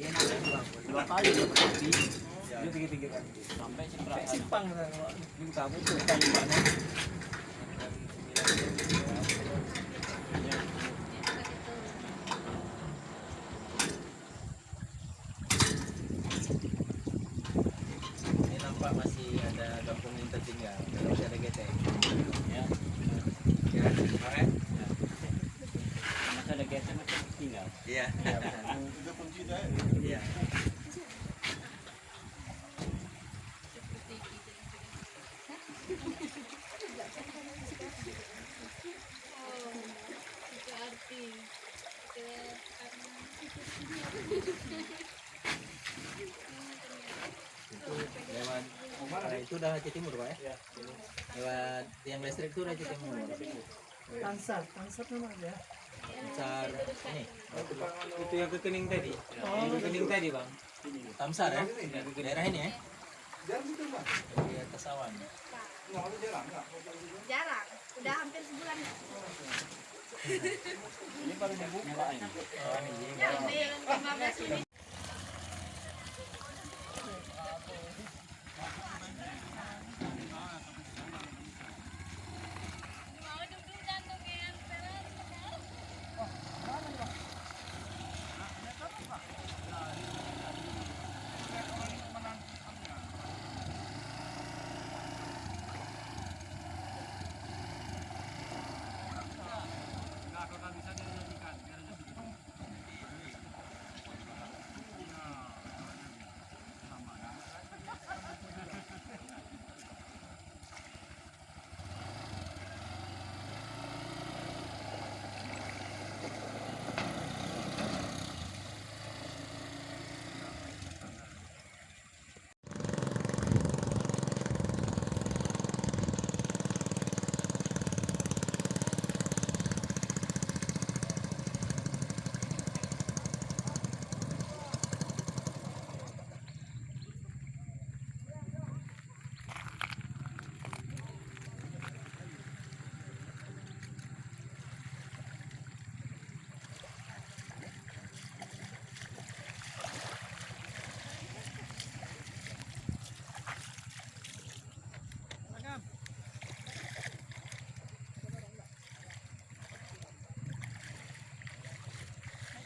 Dia nanya bang, 2 kali dia berhenti. Dia tinggi-tinggi kan. Sampai simpang di kamu tuh kayu mana? Ini nampak masih ada kampung yang tertinggal, masih ada getek. Ya. Ya, kemarin. Masih ada getek masih tertinggal. Iya. Itu kunci dah. Iya. Lewat itu udah Aceh Timur Pak ya? Lewat yang listrik itu udah Aceh Timur. Tansar namanya. Tansar ini. Itu yang kekening tadi. Yang kekening tadi bang. Tamsar ya? Daerah ini ya? Di atas awan. Jarang, udah hampir sebulan. Ini baru dibuka ini. Ya, 15 ini.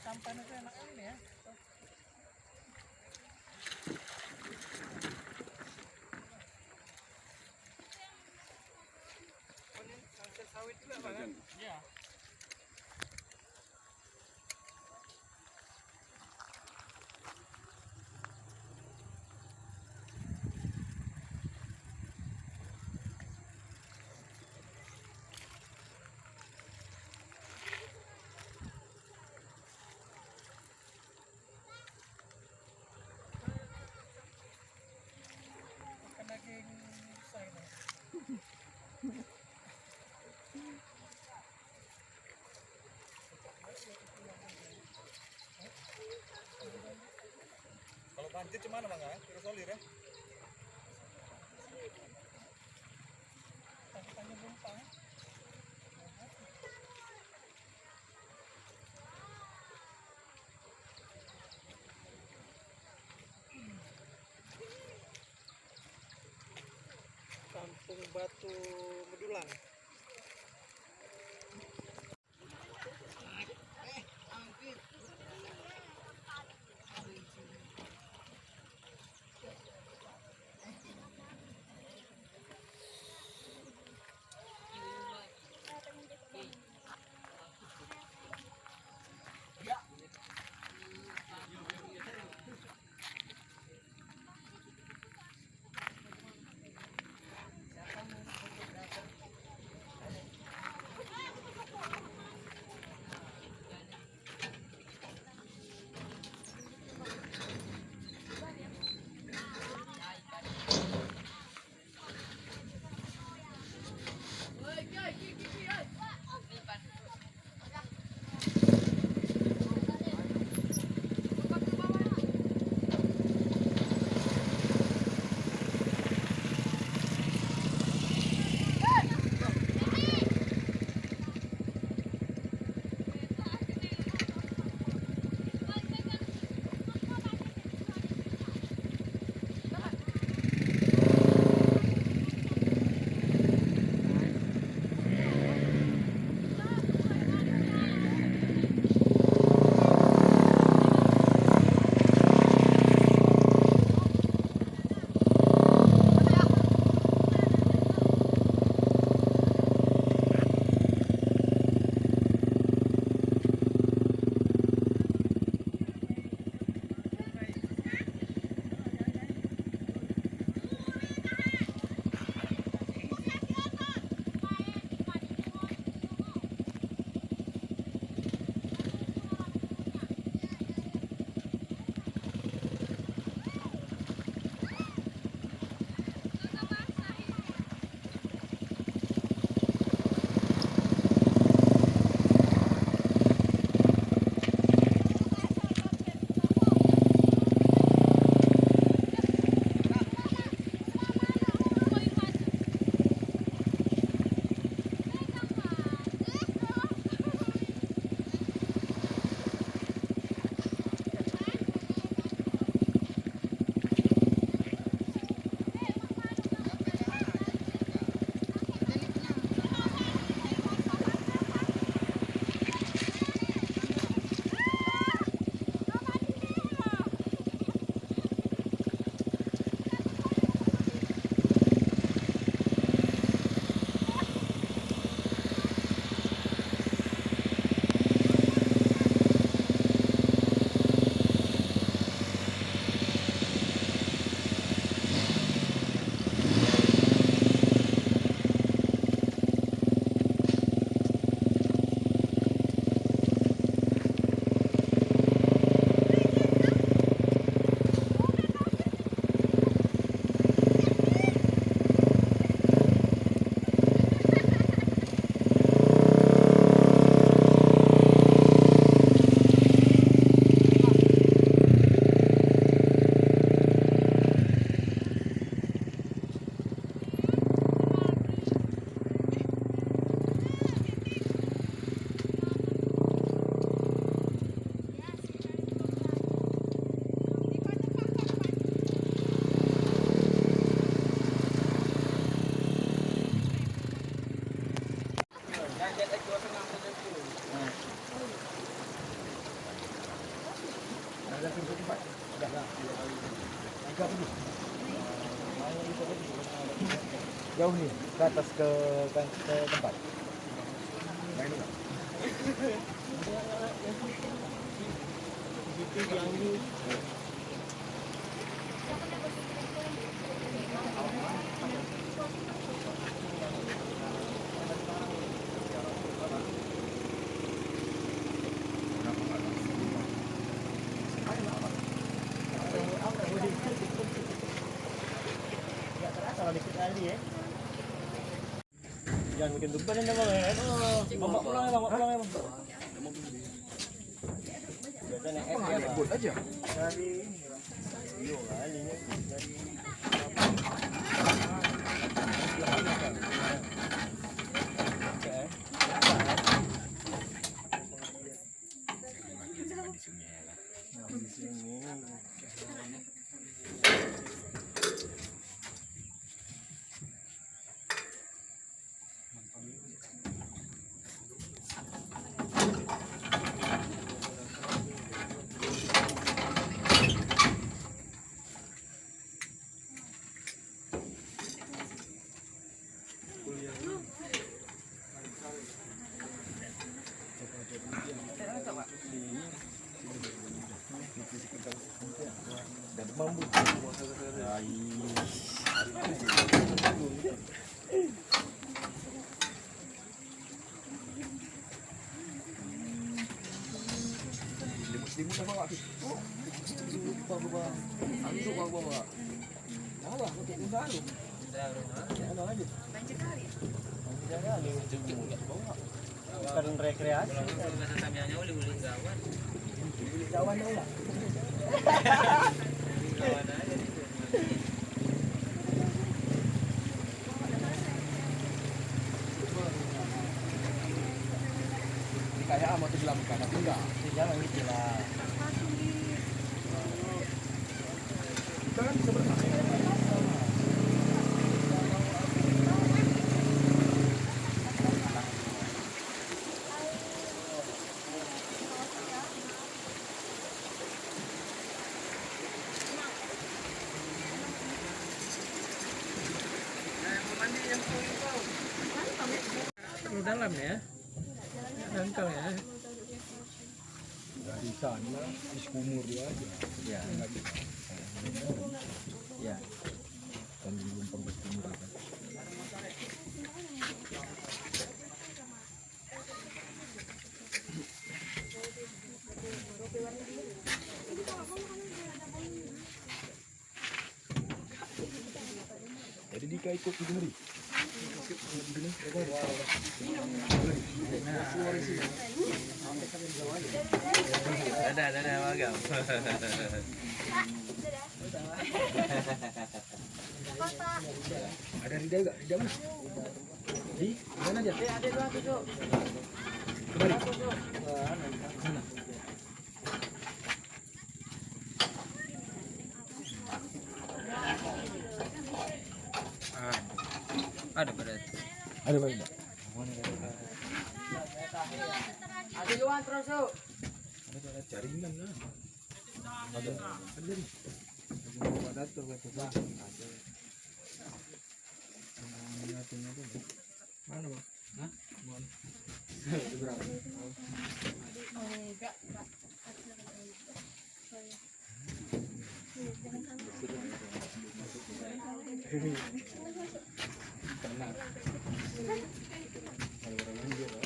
Sampan itu enak ini ya. Sawit juga kan? Iya. Kalau banjir gimana bang ya? Terus solir ya? Kampung Batu Medulang. Jauh nih, ke atas ke tempat. Nah ini nggak? Jangan bikin beban ini bang ya. Bawa pulang ya bang, bawa pulang ya bang. Buat aja. Dari ini bang. Iya kalinya dari. Selimut apa Pak? Oh, bawa. Anduk bawa. Bawa untuk baru. Ano aja? Banyak kali. Bukan rekreasi. Kalau nggak samanya uli gawan. Kawan dong lah. Gawan aja nih. Kayak amat dilakukan, tapi enggak. Jangan gitu lah. Kita kan bisa berenang. Terlalu dalam ya. Dangkal ya. Dari sana, di sumur dia aja. Ya, enggak bisa. Ya. Kan belum pernah sumur kan. Jadi Dika ikut di sini. Ada magam. Ada Rida juga, Rida mana? Di mana aja? Ada dua tuh. Kembali. Sana. Ada berarti. Ada banyak. Ada luan terus yuk. Ada jaringan lah. Ada nih. Ada tuh ada. Mana bang? Hah? Mana? Berapa? Enggak. Tenang. Kalau orang lanjut lah.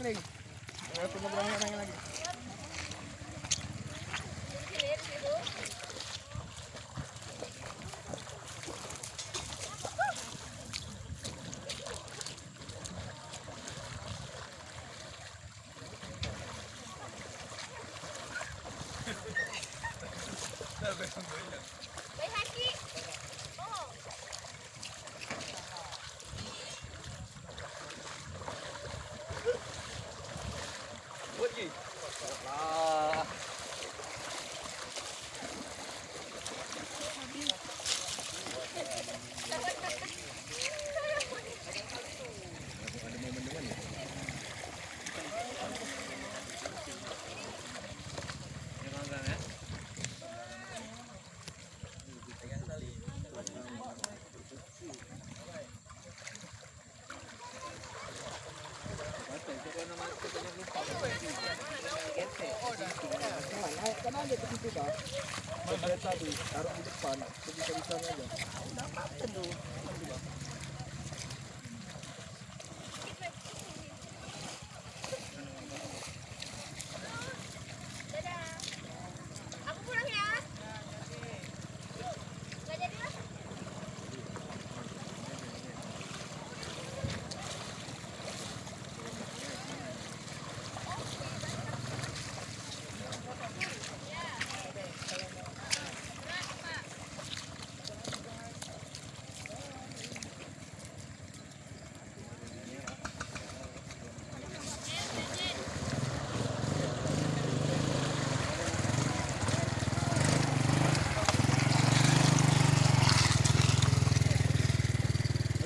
nih. Tunggu berangkat lagi. Baik haki. Oh. Naik kan aja ke situ Pak. Sampai tadi taruh di depan, bisa-bisa aja. Dadah. Aku pulang ya. Nggak jadi lah.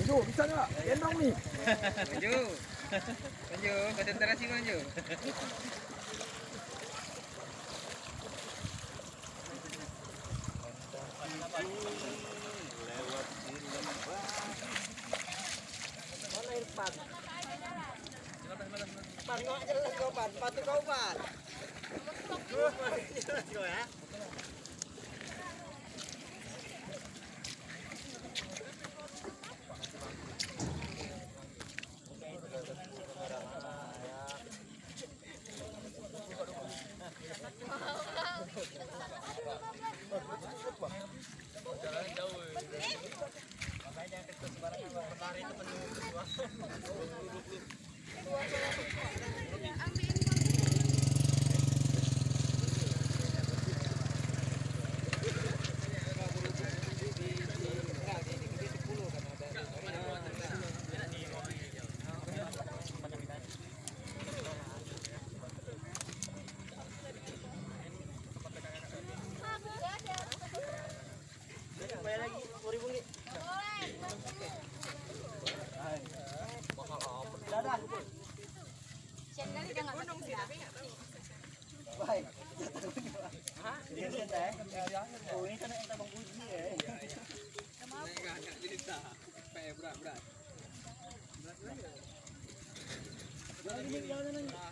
Aduh, bisa nggak? Gendong nih. Maju. Maju, konsentrasi maju. Sian kali dia nggak gunung sih, tapi nggak tahu. Oh, ini kan yang tabang uji ya. Berat. Jangan